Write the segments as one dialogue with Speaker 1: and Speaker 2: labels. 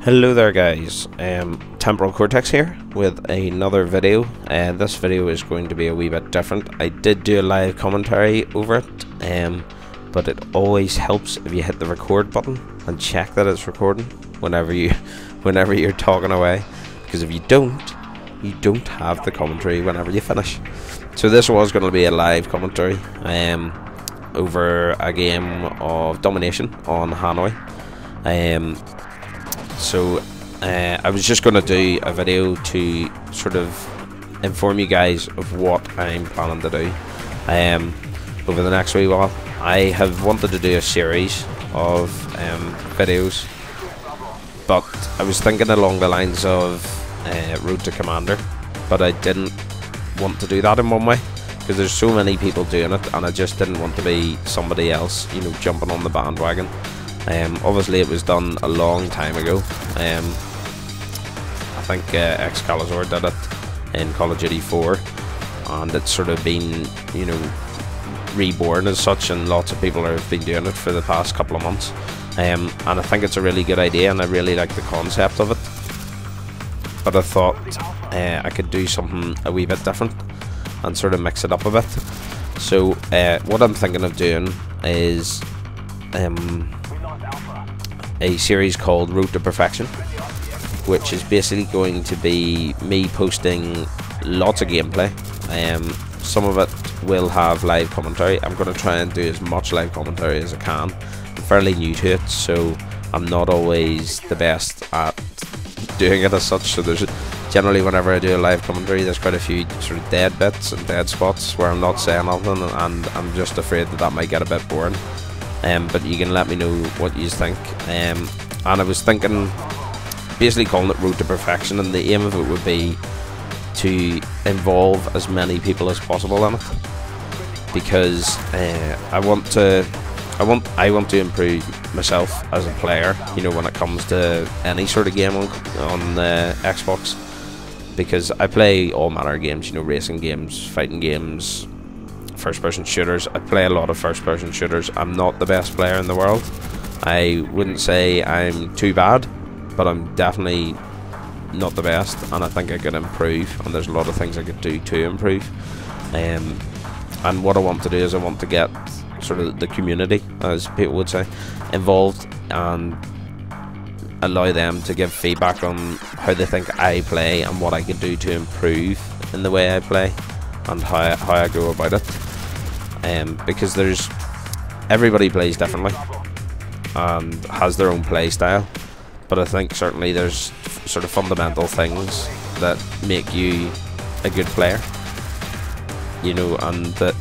Speaker 1: Hello there guys, Temporalcortex here with another video, and this video is going to be a wee bit different. I did do a live commentary over it, but it always helps if you hit the record button and check that it's recording whenever you're talking away, because if you don't have the commentary whenever you finish. So this was going to be a live commentary over a game of domination on Hanoi. So I was just going to do a video to sort of inform you guys of what I'm planning to do over the next wee while. I have wanted to do a series of videos, but I was thinking along the lines of Road to Commander, but I didn't want to do that in one way because there's so many people doing it, and I just didn't want to be somebody else, you know, jumping on the bandwagon. Obviously it was done a long time ago. I think Excalibur did it in Call of Duty 4, and it's sort of been, you know, reborn as such, and lots of people have been doing it for the past couple of months. And I think it's a really good idea, and I really like the concept of it, but I thought I could do something a wee bit different and sort of mix it up a bit. So what I'm thinking of doing is a series called Road to Perfection, which is basically going to be me posting lots of gameplay. Some of it will have live commentary. I'm going to try and do as much live commentary as I can. I'm fairly new to it, so I'm not always the best at doing it as such, so there's generally, whenever I do a live commentary, there's quite a few sort of dead bits and dead spots where I'm not saying nothing, and I'm just afraid that might get a bit boring. But you can let me know what you think. And I was thinking basically calling it Road to Perfection, and the aim of it would be to involve as many people as possible in it, because I want to improve myself as a player, you know, when it comes to any sort of game on Xbox, because I play all manner of games, you know, racing games, fighting games, first-person shooters. I play a lot of first-person shooters. I'm not the best player in the world. I wouldn't say I'm too bad, but I'm definitely not the best, and I think I could improve, and there's a lot of things I could do to improve. And what I want to do is I want to get sort of the community, as people would say, involved, and allow them to give feedback on how they think I play and what I could do to improve in the way I play and how I go about it. Because everybody plays differently and has their own play style, but I think certainly there's sort of fundamental things that make you a good player, you know, and that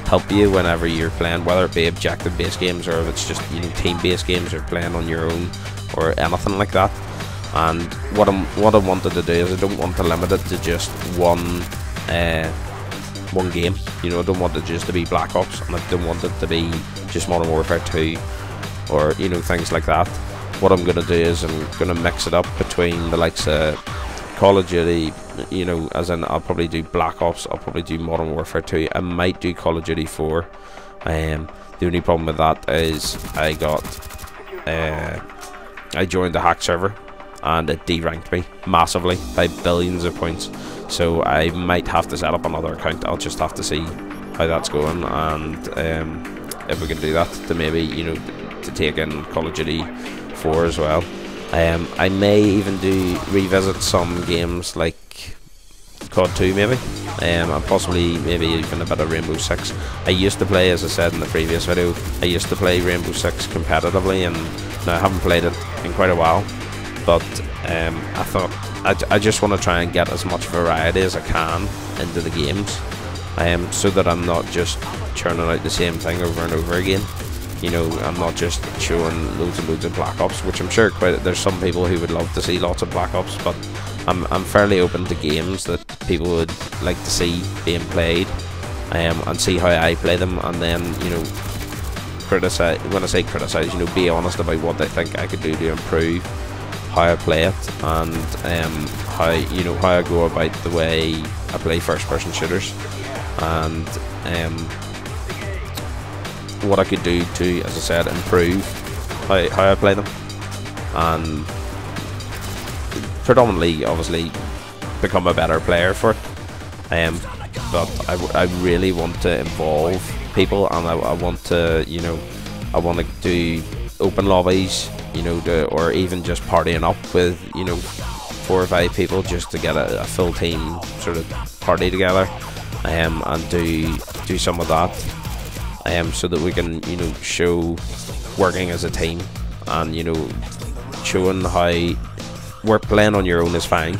Speaker 1: help you whenever you're playing, whether it be objective based games or if it's just, you know, team based games or playing on your own or anything like that. And what I wanted to do is I don't want to limit it to just one game, you know. I don't want it just to be Black Ops, and I don't want it to be just Modern Warfare 2 or, you know, things like that. What I'm going to do is I'm going to mix it up between the likes of Call of Duty, you know, as in I'll probably do Black Ops, I'll probably do Modern Warfare 2, I might do Call of Duty 4. The only problem with that is I joined a hack server and it de-ranked me massively by billions of points, so I might have to set up another account. I'll just have to see how that's going, and if we can do that, to maybe, you know, to take in Call of Duty 4 as well. I may even revisit some games like COD 2 maybe, and possibly maybe even a bit of Rainbow Six. I used to play, as I said in the previous video, I used to play Rainbow Six competitively, and now I haven't played it in quite a while, but I thought I just want to try and get as much variety as I can into the games, so that I'm not just churning out the same thing over and over again. You know, I'm not just showing loads and loads of Black Ops, which I'm sure there's some people who would love to see lots of Black Ops, but I'm fairly open to games that people would like to see being played, and see how I play them, and then, you know, criticize. When I say criticize, you know, be honest about what they think I could do to improve how I play it, and how, you know, how I go about the way I play first-person shooters, and what I could do to, as I said, improve how I play them. and predominantly, obviously, become a better player for it. But I really want to involve people, and I want to, you know, I want to do open lobbies, you know, or even just partying up with, you know, 4 or 5 people, just to get a full team sort of party together, and do some of that, so that we can, you know, show working as a team, and, you know, showing how playing on your own is fine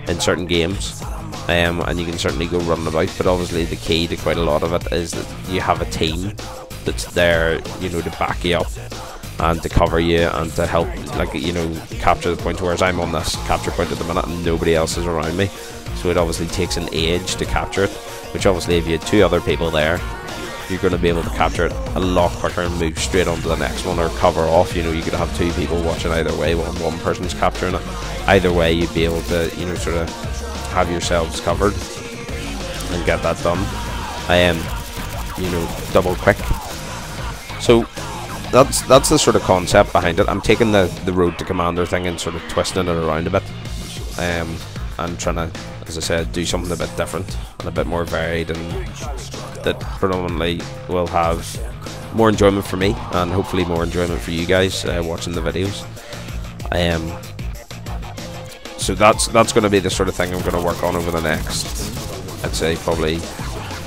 Speaker 1: in certain games, and you can certainly go running about, but obviously the key to quite a lot of it is that you have a team that's there, you know, to back you up and to cover you and to help, like, you know, capture the point. Whereas I'm on this capture point at the minute and nobody else is around me, so it obviously takes an age to capture it, which obviously if you had 2 other people there, you're going to be able to capture it a lot quicker and move straight on to the next one, or cover off. You know, you could have 2 people watching either way when one person's capturing it. Either way, you'd be able to, you know, sort of have yourselves covered and get that done, you know, double quick. So that's the sort of concept behind it. I'm taking the road to commander thing and sort of twisting it around a bit, and trying to, as I said, do something a bit different and a bit more varied, and that predominantly will have more enjoyment for me and hopefully more enjoyment for you guys watching the videos. So that's going to be the sort of thing I'm going to work on over the next, I'd say, probably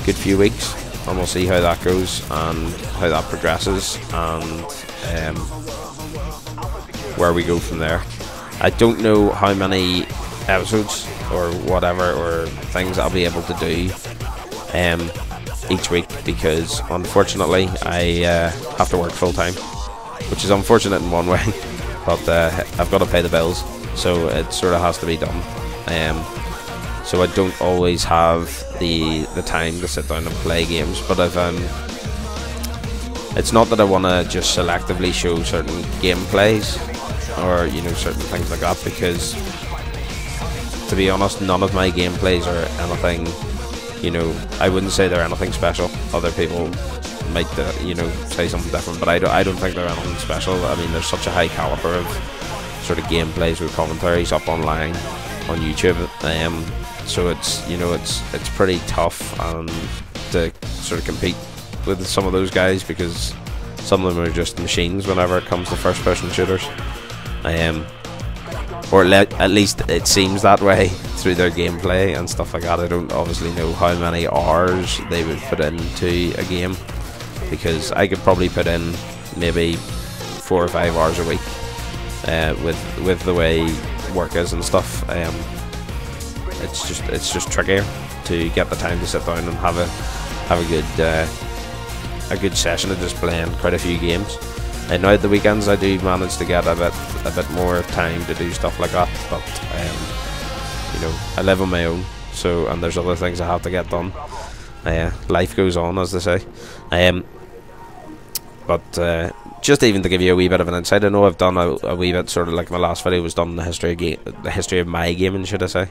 Speaker 1: good few weeks, and we'll see how that goes and how that progresses, and where we go from there. I don't know how many episodes or whatever, or things I'll be able to do each week, because unfortunately I have to work full time, which is unfortunate in one way, but I've got to pay the bills, so it sort of has to be done. So I don't always have the time to sit down and play games, but it's not that I want to just selectively show certain gameplays or, you know, certain things like that, because to be honest, none of my gameplays are anything, you know, I wouldn't say they're anything special. Other people might, you know, say something different, but I don't think they're anything special. I mean, there's such a high caliber of sort of gameplays with commentaries up online on YouTube, so it's, you know, it's pretty tough to sort of compete with some of those guys, because some of them are just machines whenever it comes to first-person shooters, or at least it seems that way through their gameplay and stuff like that. I don't obviously know how many hours they would put into a game, because I could probably put in maybe 4 or 5 hours a week with the way work is and stuff. It's just trickier to get the time to sit down and have a good session of just playing quite a few games. And now at the weekends I do manage to get a bit more time to do stuff like that, but you know, I live on my own, so, and there's other things I have to get done. Life goes on, as they say. But just even to give you a wee bit of an insight, I know I've done a wee bit, sort of like my last video was done the history of my gaming, should I say,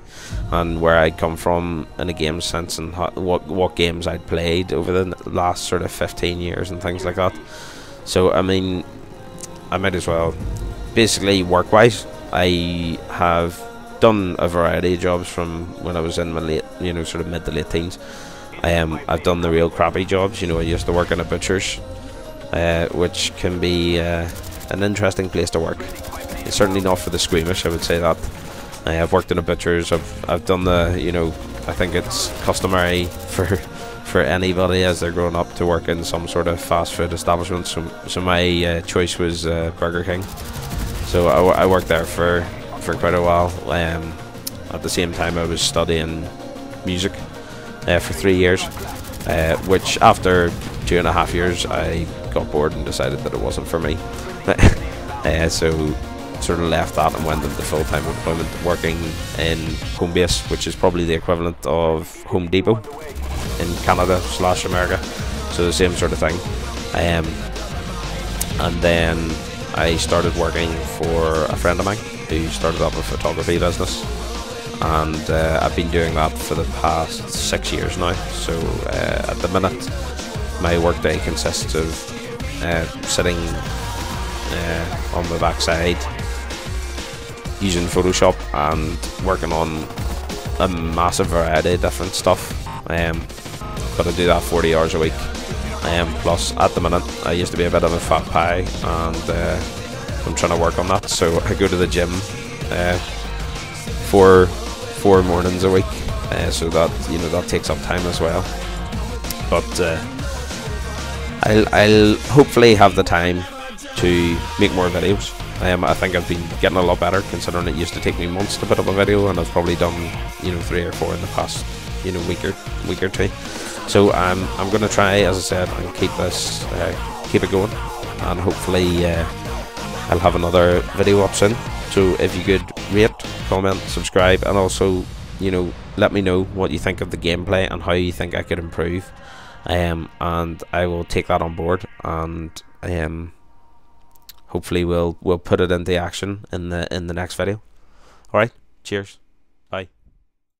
Speaker 1: and where I'd come from in a game sense, and what games I'd played over the last sort of 15 years and things like that. So I mean, I might as well, basically work-wise, I have done a variety of jobs from when I was in my late, you know, sort of mid to late teens. I've done the real crappy jobs. You know, I used to work in a butcher's, which can be an interesting place to work. It's certainly not for the squeamish, I would say that. I've worked in a butcher's. I've done the, you know, I think it's customary for anybody as they're growing up to work in some sort of fast food establishment. So my choice was Burger King. So I worked there for quite a while. At the same time, I was studying music for 3 years, which after 2.5 years I got bored and decided that it wasn't for me. So sort of left that and went into full-time employment, working in Homebase, which is probably the equivalent of Home Depot in Canada / America, so the same sort of thing. And then I started working for a friend of mine who started up a photography business, and I've been doing that for the past 6 years now. So at the minute my workday consists of sitting on my backside using Photoshop and working on a massive variety of different stuff. Got to do that 40 hours a week. Plus, at the minute, I used to be a bit of a fat pie, and I'm trying to work on that. So I go to the gym four mornings a week. So that that takes up time as well. But I'll hopefully have the time to make more videos. I think I've been getting a lot better, considering it used to take me months to put up a video, and I've probably done 3 or 4 in the past week or two. So I'm gonna try, as I said, and keep it going, and hopefully I'll have another video up soon. So if you could rate, comment, subscribe, and also let me know what you think of the gameplay and how you think I could improve, and I will take that on board, and hopefully we'll put it into action in the next video. Alright, cheers.